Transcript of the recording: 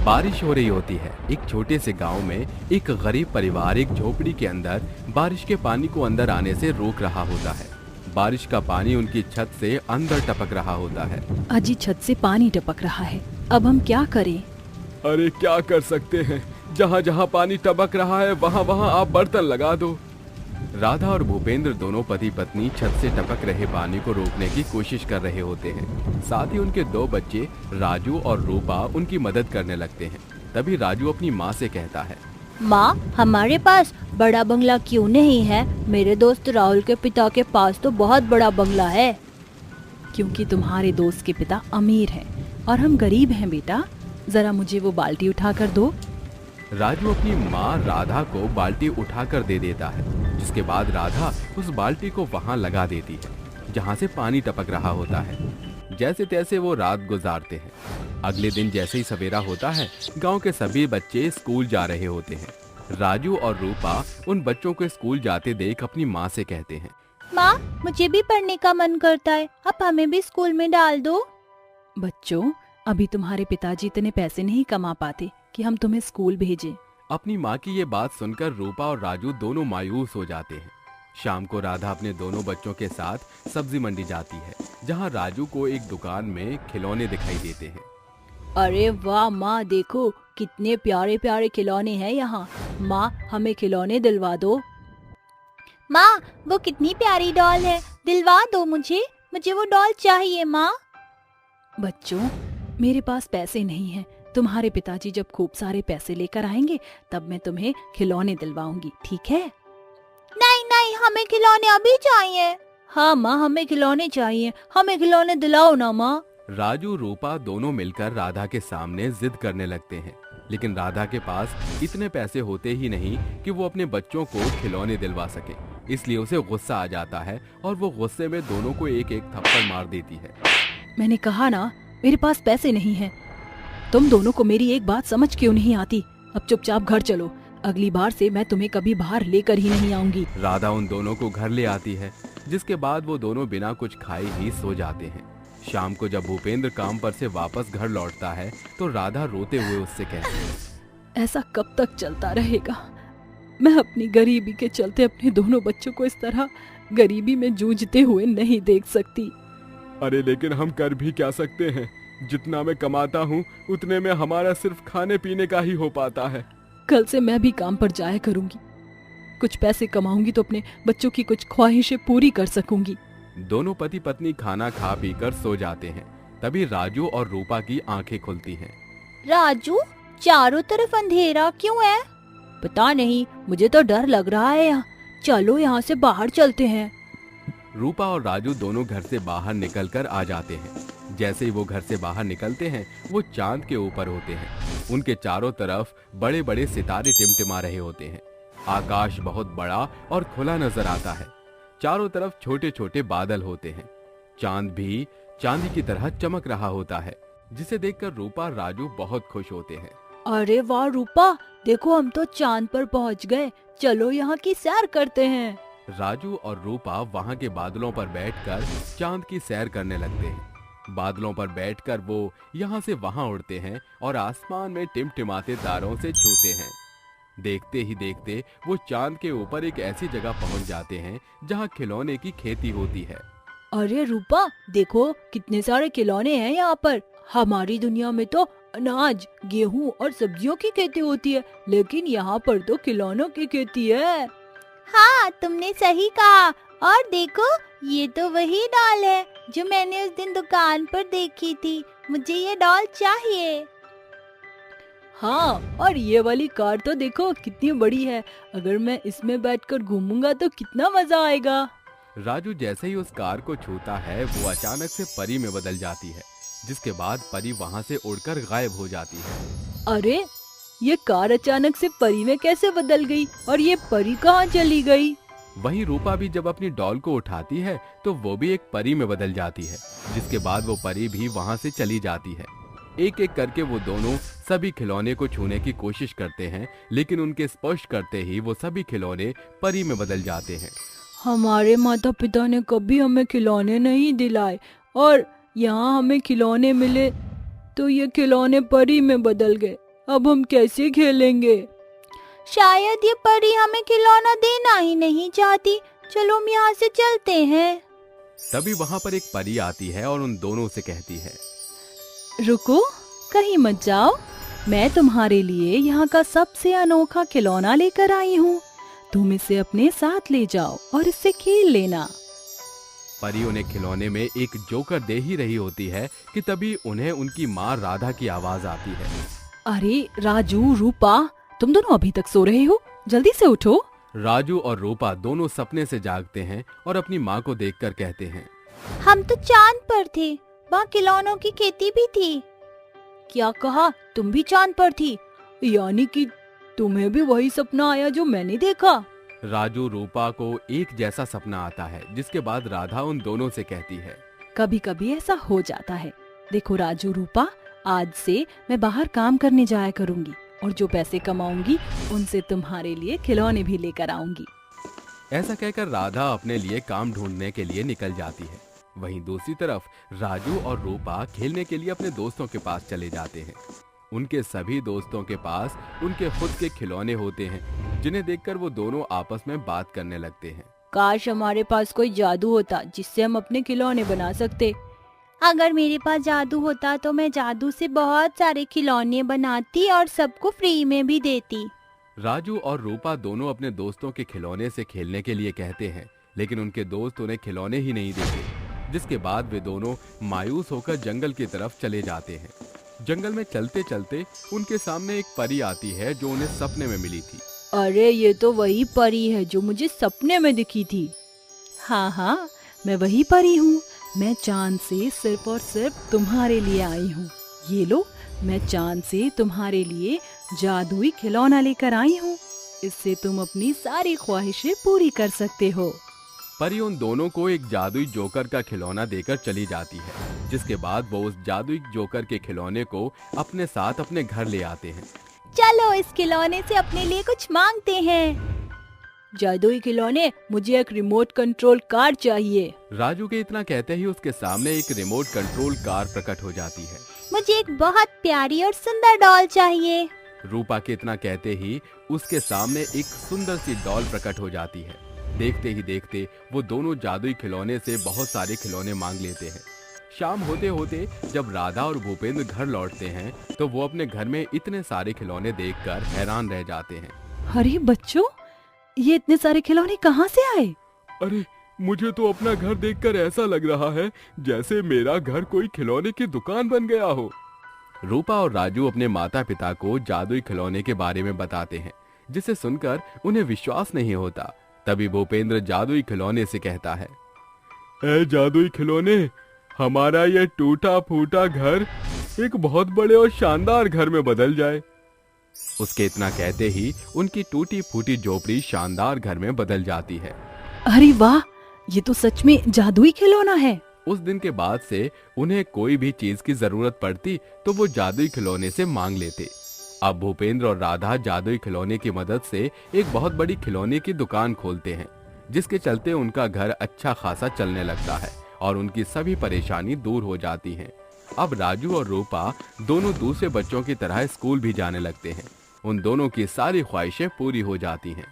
बारिश हो रही होती है। एक छोटे से गांव में एक गरीब परिवार एक झोपड़ी के अंदर बारिश के पानी को अंदर आने से रोक रहा होता है। बारिश का पानी उनकी छत से अंदर टपक रहा होता है। अजी छत से पानी टपक रहा है, अब हम क्या करें? अरे क्या कर सकते हैं, जहाँ जहाँ पानी टपक रहा है वहाँ वहाँ आप बर्तन लगा दो। राधा और भूपेंद्र दोनों पति पत्नी छत से टपक रहे पानी को रोकने की कोशिश कर रहे होते हैं। साथ ही उनके दो बच्चे राजू और रूपा उनकी मदद करने लगते हैं। तभी राजू अपनी माँ से कहता है, माँ, हमारे पास बड़ा बंगला क्यों नहीं है? मेरे दोस्त राहुल के पिता के पास तो बहुत बड़ा बंगला है। क्योंकि तुम्हारे दोस्त के पिता अमीर हैं और हम गरीब हैं बेटा। जरा मुझे वो बाल्टी उठा कर दो। राजू अपनी माँ राधा को बाल्टी उठाकर दे देता है, जिसके बाद राधा उस बाल्टी को वहां लगा देती है जहां से पानी टपक रहा होता है। जैसे तैसे वो रात गुजारते हैं। अगले दिन जैसे ही सवेरा होता है, गांव के सभी बच्चे स्कूल जा रहे होते हैं। राजू और रूपा उन बच्चों को स्कूल जाते देख अपनी माँ से कहते हैं, माँ, मुझे भी पढ़ने का मन करता है, आप हमें भी स्कूल में डाल दो। बच्चों, अभी तुम्हारे पिताजी इतने पैसे नहीं कमा पाते कि हम तुम्हें स्कूल भेजें। अपनी माँ की ये बात सुनकर रूपा और राजू दोनों मायूस हो जाते हैं। शाम को राधा अपने दोनों बच्चों के साथ सब्जी मंडी जाती है, जहाँ राजू को एक दुकान में खिलौने दिखाई देते हैं। अरे वाह माँ, देखो कितने प्यारे प्यारे खिलौने हैं यहाँ। माँ, हमें खिलौने दिलवा दो। माँ, वो कितनी प्यारी डॉल है, दिलवा दो मुझे वो डॉल चाहिए माँ। बच्चों, मेरे पास पैसे नहीं हैं। तुम्हारे पिताजी जब खूब सारे पैसे लेकर आएंगे तब मैं तुम्हें खिलौने दिलवाऊंगी, ठीक है? नहीं नहीं, हमें खिलौने अभी चाहिए। हाँ माँ, हमें खिलौने चाहिए, हमें खिलौने दिलाओ ना माँ। राजू रूपा दोनों मिलकर राधा के सामने जिद करने लगते हैं, लेकिन राधा के पास इतने पैसे होते ही नहीं कि वो अपने बच्चों को खिलौने दिलवा सके। इसलिए उसे गुस्सा आ जाता है और वो गुस्से में दोनों को एक एक थप्पड़ मार देती है। मैंने कहा ना, मेरे पास पैसे नहीं हैं। तुम दोनों को मेरी एक बात समझ क्यों नहीं आती? अब चुपचाप घर चलो, अगली बार से मैं तुम्हें कभी बाहर लेकर ही नहीं आऊंगी। राधा उन दोनों को घर ले आती है, जिसके बाद वो दोनों बिना कुछ खाए ही सो जाते हैं। शाम को जब भूपेंद्र काम पर से वापस घर लौटता है तो राधा रोते हुए उससे कहती है, ऐसा कब तक चलता रहेगा? मैं अपनी गरीबी के चलते अपने दोनों बच्चों को इस तरह गरीबी में जूझते हुए नहीं देख सकती। अरे लेकिन हम कर भी क्या सकते हैं? जितना मैं कमाता हूँ उतने में हमारा सिर्फ खाने पीने का ही हो पाता है। कल से मैं भी काम पर जाया करूंगी। कुछ पैसे कमाऊंगी तो अपने बच्चों की कुछ ख्वाहिशें पूरी कर सकूंगी। दोनों पति पत्नी खाना खा पी कर सो जाते हैं। तभी राजू और रूपा की आंखें खुलती हैं। राजू, चारों तरफ अंधेरा क्यों है? पता नहीं, मुझे तो डर लग रहा है यहाँ। चलो यहाँ से बाहर चलते हैं। रूपा और राजू दोनों घर से बाहर निकलकर आ जाते हैं। जैसे ही वो घर से बाहर निकलते हैं, वो चांद के ऊपर होते हैं। उनके चारों तरफ बड़े बड़े सितारे टिमटिमा रहे होते हैं। आकाश बहुत बड़ा और खुला नजर आता है। चारों तरफ छोटे छोटे बादल होते हैं। चांद भी चांदी की तरह चमक रहा होता है, जिसे देखकर रूपा और राजू बहुत खुश होते हैं। अरे वाह रूपा, देखो हम तो चांद पर पहुँच गए। चलो यहाँ की सैर करते हैं। राजू और रूपा वहाँ के बादलों पर बैठकर चांद की सैर करने लगते हैं। बादलों पर बैठकर वो यहाँ से वहाँ उड़ते हैं और आसमान में टिमटिमाते तारों से छूते हैं। देखते ही देखते वो चांद के ऊपर एक ऐसी जगह पहुँच जाते हैं जहाँ खिलौने की खेती होती है। अरे रूपा, देखो कितने सारे खिलौने हैं यहाँ पर। हमारी दुनिया में तो अनाज, गेहूँ और सब्जियों की खेती होती है, लेकिन यहाँ पर तो खिलौनों की खेती है। हाँ, तुमने सही कहा। और देखो, ये तो वही डॉल है जो मैंने उस दिन दुकान पर देखी थी। मुझे ये डॉल चाहिए। हाँ, और ये वाली कार तो देखो कितनी बड़ी है। अगर मैं इसमें बैठकर घूमूंगा तो कितना मजा आएगा। राजू जैसे ही उस कार को छूता है, वो अचानक से परी में बदल जाती है, जिसके बाद परी वहाँ से उड़कर गायब हो जाती है। अरे, ये कार अचानक से परी में कैसे बदल गई और ये परी कहाँ चली गई? वहीं रूपा भी जब अपनी डॉल को उठाती है तो वो भी एक परी में बदल जाती है, जिसके बाद वो परी भी वहाँ से चली जाती है। एक एक करके वो दोनों सभी खिलौने को छूने की कोशिश करते हैं, लेकिन उनके स्पर्श करते ही वो सभी खिलौने परी में बदल जाते हैं। हमारे माता पिता ने कभी हमें खिलौने नहीं दिलाए और यहाँ हमें खिलौने मिले तो ये खिलौने परी में बदल गए। अब हम कैसे खेलेंगे? शायद ये परी हमें खिलौना देना ही नहीं चाहती। चलो हम यहाँ से चलते हैं। तभी वहाँ पर एक परी आती है और उन दोनों से कहती है, रुको, कहीं मत जाओ। मैं तुम्हारे लिए यहाँ का सबसे अनोखा खिलौना लेकर आई हूँ। तुम इसे अपने साथ ले जाओ और इससे खेल लेना। परी उन्हें खिलौने में एक जोकर दे ही रही होती है कि तभी उन्हें उनकी माँ राधा की आवाज आती है। अरे राजू, रूपा, तुम दोनों अभी तक सो रहे हो? जल्दी से उठो। राजू और रूपा दोनों सपने से जागते हैं और अपनी माँ को देखकर कहते हैं, हम तो चांद पर थे, वहाँ खिलौनों की खेती भी थी। क्या कहा? तुम भी चांद पर थी? यानी कि तुम्हें भी वही सपना आया जो मैंने देखा? राजू रूपा को एक जैसा सपना आता है, जिसके बाद राधा उन दोनों से कहती है, कभी कभी ऐसा हो जाता है। देखो राजू, रूपा, आज से मैं बाहर काम करने जाया करूंगी और जो पैसे कमाऊंगी उनसे तुम्हारे लिए खिलौने भी लेकर आऊंगी। ऐसा कहकर राधा अपने लिए काम ढूंढने के लिए निकल जाती है। वहीं दूसरी तरफ राजू और रूपा खेलने के लिए अपने दोस्तों के पास चले जाते हैं। उनके सभी दोस्तों के पास उनके खुद के खिलौने होते हैं, जिन्हें देखकर वो दोनों आपस में बात करने लगते हैं। काश हमारे पास कोई जादू होता जिससे हम अपने खिलौने बना सकते। अगर मेरे पास जादू होता तो मैं जादू से बहुत सारे खिलौने बनाती और सबको फ्री में भी देती। राजू और रूपा दोनों अपने दोस्तों के खिलौने से खेलने के लिए कहते हैं, लेकिन उनके दोस्त उन्हें खिलौने ही नहीं देते, जिसके बाद वे दोनों मायूस होकर जंगल की तरफ चले जाते हैं। जंगल में चलते चलते उनके सामने एक परी आती है जो उन्हें सपने में मिली थी। अरे ये तो वही परी है जो मुझे सपने में दिखी थी। हाँ, मैं वही परी हूँ। मैं चांद से सिर्फ और सिर्फ तुम्हारे लिए आई हूँ। ये लो, मैं चांद से तुम्हारे लिए जादुई खिलौना लेकर आई हूँ। इससे तुम अपनी सारी ख्वाहिशें पूरी कर सकते हो। परी उन दोनों को एक जादुई जोकर का खिलौना देकर चली जाती है, जिसके बाद वो उस जादुई जोकर के खिलौने को अपने साथ अपने घर ले आते हैं। चलो इस खिलौने से अपने लिए कुछ मांगते हैं। जादुई खिलौने, मुझे एक रिमोट कंट्रोल कार चाहिए। राजू के इतना कहते ही उसके सामने एक रिमोट कंट्रोल कार प्रकट हो जाती है। मुझे एक बहुत प्यारी और सुंदर डॉल चाहिए। रूपा के इतना कहते ही उसके सामने एक सुंदर सी डॉल प्रकट हो जाती है। देखते ही देखते वो दोनों जादुई खिलौने से बहुत सारे खिलौने मांग लेते हैं। शाम होते होते जब राधा और भूपेंद्र घर लौटते हैं तो वो अपने घर में इतने सारे खिलौने देखकर हैरान रह जाते हैं। अरे बच्चों, ये इतने सारे खिलौने कहाँ से आए? अरे मुझे तो अपना घर देखकर ऐसा लग रहा है जैसे मेरा घर कोई खिलौने की दुकान बन गया हो। रूपा और राजू अपने माता पिता को जादुई खिलौने के बारे में बताते हैं, जिसे सुनकर उन्हें विश्वास नहीं होता। तभी भूपेंद्र जादुई खिलौने से कहता है, ए जादुई खिलौने, हमारा ये टूटा फूटा घर एक बहुत बड़े और शानदार घर में बदल जाए। उसके इतना कहते ही उनकी टूटी फूटी झोपड़ी शानदार घर में बदल जाती है। अरे वाह, ये तो सच में जादुई खिलौना है। उस दिन के बाद से उन्हें कोई भी चीज की जरूरत पड़ती तो वो जादुई खिलौने से मांग लेते। अब भूपेंद्र और राधा जादुई खिलौने की मदद से एक बहुत बड़ी खिलौने की दुकान खोलते हैं, जिसके चलते उनका घर अच्छा खासा चलने लगता है और उनकी सभी परेशानी दूर हो जाती हैं। अब राजू और रूपा दोनों दूसरे बच्चों की तरह स्कूल भी जाने लगते हैं। उन दोनों की सारी ख्वाहिशें पूरी हो जाती हैं।